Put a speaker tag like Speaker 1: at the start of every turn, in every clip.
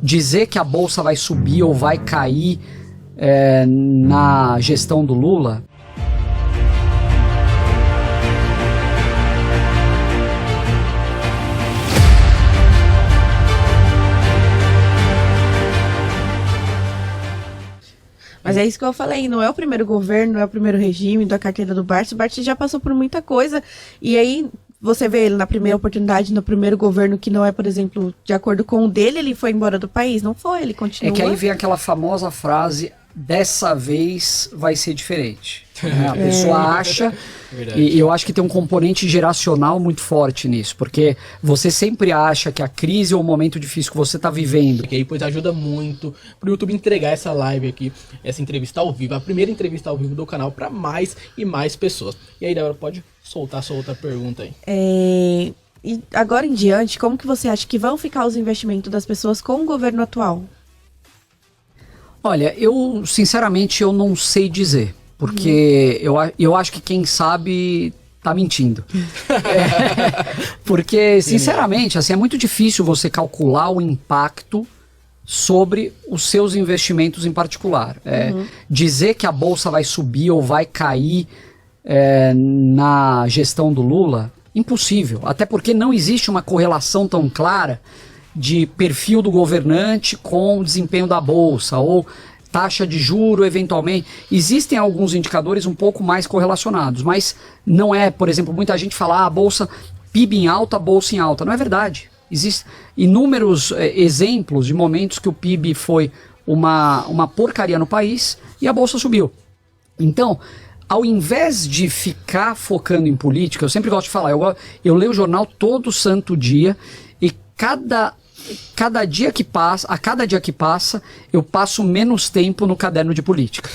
Speaker 1: dizer que a bolsa vai subir ou vai cair na gestão do Lula...
Speaker 2: Mas é isso que eu falei, não é o primeiro governo, não é o primeiro regime da carteira do Barsi. O Barsi já passou por muita coisa. E aí você vê ele na primeira oportunidade, no primeiro governo que não é, por exemplo, de acordo com o dele, ele foi embora do país. Não foi, ele continua.
Speaker 1: É que aí vem aquela famosa frase, dessa vez vai ser diferente. Né? A pessoa acha, e eu acho que tem um componente geracional muito forte nisso, porque você sempre acha que a crise ou o momento difícil que você está vivendo...
Speaker 3: Porque aí depois ajuda muito pro YouTube entregar essa live aqui, essa entrevista ao vivo, a primeira entrevista ao vivo do canal para mais e mais pessoas. E aí, Débora, pode soltar sua outra pergunta aí.
Speaker 2: E agora em diante, como que você acha que vão ficar os investimentos das pessoas com o governo atual?
Speaker 1: Olha, sinceramente, eu não sei dizer. Porque eu acho que quem sabe tá mentindo. Porque, sinceramente, assim, é muito difícil você calcular o impacto sobre os seus investimentos em particular. Dizer que a bolsa vai subir ou vai cair na gestão do Lula, impossível. Até porque não existe uma correlação tão clara de perfil do governante com o desempenho da bolsa ou taxa de juro, eventualmente. Existem alguns indicadores um pouco mais correlacionados, mas não é, por exemplo, muita gente fala, a bolsa, PIB em alta, bolsa em alta. Não é verdade. Existem inúmeros exemplos de momentos que o PIB foi uma porcaria no país e a bolsa subiu. Então, ao invés de ficar focando em política, eu sempre gosto de falar, eu leio o jornal todo santo dia e a cada dia que passa, eu passo menos tempo no caderno de política.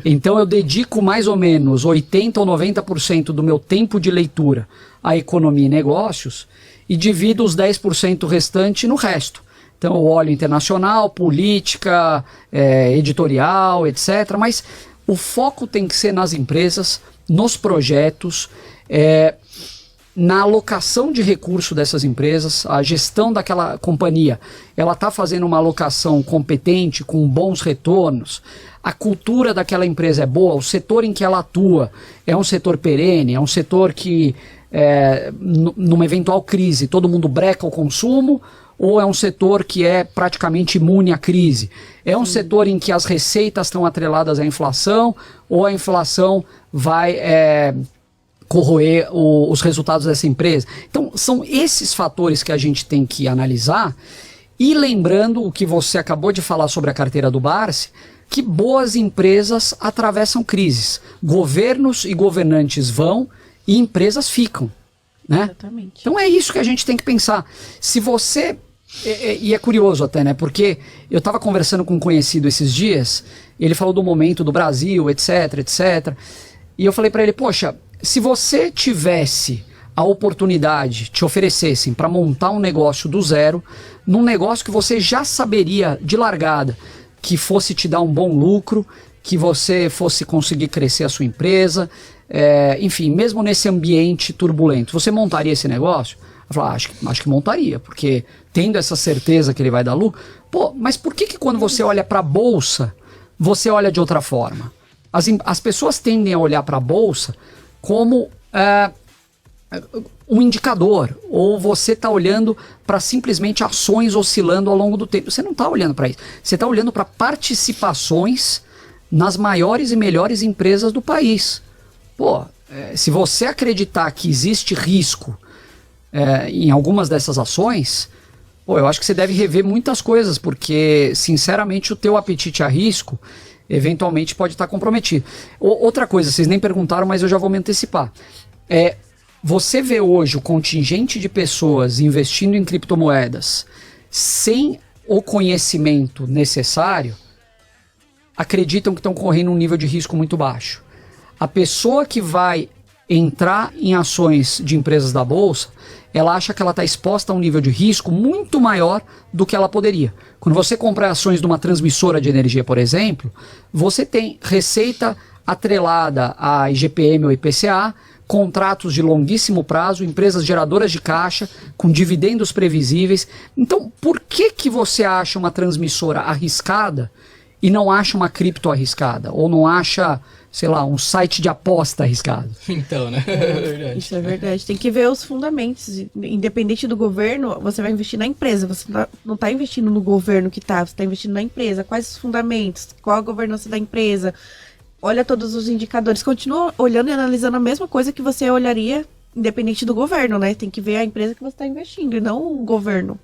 Speaker 1: Então eu dedico mais ou menos 80% ou 90% do meu tempo de leitura à economia e negócios e divido os 10% restante no resto. Então eu olho internacional, política, editorial, etc. Mas o foco tem que ser nas empresas, nos projetos, na alocação de recurso dessas empresas, a gestão daquela companhia, ela está fazendo uma alocação competente, com bons retornos, a cultura daquela empresa é boa, o setor em que ela atua é um setor perene, é um setor que, numa eventual crise, todo mundo breca o consumo, ou é um setor que é praticamente imune à crise? É um setor em que as receitas estão atreladas à inflação, ou a inflação vai... corroer os resultados dessa empresa. Então, são esses fatores que a gente tem que analisar, e lembrando o que você acabou de falar sobre a carteira do Barsi, que boas empresas atravessam crises. Governos e governantes vão e empresas ficam. Né?
Speaker 2: Exatamente.
Speaker 1: Então é isso que a gente tem que pensar. Se você... E é curioso até, né? Porque eu estava conversando com um conhecido esses dias, ele falou do momento do Brasil, etc, etc. E eu falei para ele, poxa, se você tivesse a oportunidade, te oferecessem para montar um negócio do zero, num negócio que você já saberia de largada, que fosse te dar um bom lucro, que você fosse conseguir crescer a sua empresa, enfim, mesmo nesse ambiente turbulento, você montaria esse negócio? Eu falei, acho que montaria, porque tendo essa certeza que ele vai dar lucro, mas por que quando você olha para a bolsa, você olha de outra forma? As pessoas tendem a olhar para a bolsa como um indicador, ou você está olhando para simplesmente ações oscilando ao longo do tempo. Você não está olhando para isso, você está olhando para participações nas maiores e melhores empresas do país. Se você acreditar que existe risco em algumas dessas ações, eu acho que você deve rever muitas coisas, porque, sinceramente, o teu apetite a risco eventualmente pode estar comprometido. Outra coisa, vocês nem perguntaram, mas eu já vou me antecipar. Você vê hoje o contingente de pessoas investindo em criptomoedas sem o conhecimento necessário, acreditam que estão correndo um nível de risco muito baixo. A pessoa que vai entrar em ações de empresas da Bolsa, ela acha que ela está exposta a um nível de risco muito maior do que ela poderia. Quando você compra ações de uma transmissora de energia, por exemplo, você tem receita atrelada a IGPM ou IPCA, contratos de longuíssimo prazo, empresas geradoras de caixa, com dividendos previsíveis. Então, por que você acha uma transmissora arriscada e não acha uma cripto arriscada? Ou não acha, sei lá, um site de aposta arriscado?
Speaker 3: Então, né? É verdade.
Speaker 2: Isso é verdade. Tem que ver os fundamentos. Independente do governo, você vai investir na empresa. Você não está investindo no governo que está, você está investindo na empresa. Quais os fundamentos? Qual a governança da empresa? Olha todos os indicadores. Continua olhando e analisando a mesma coisa que você olharia independente do governo, né? Tem que ver a empresa que você está investindo e não o governo.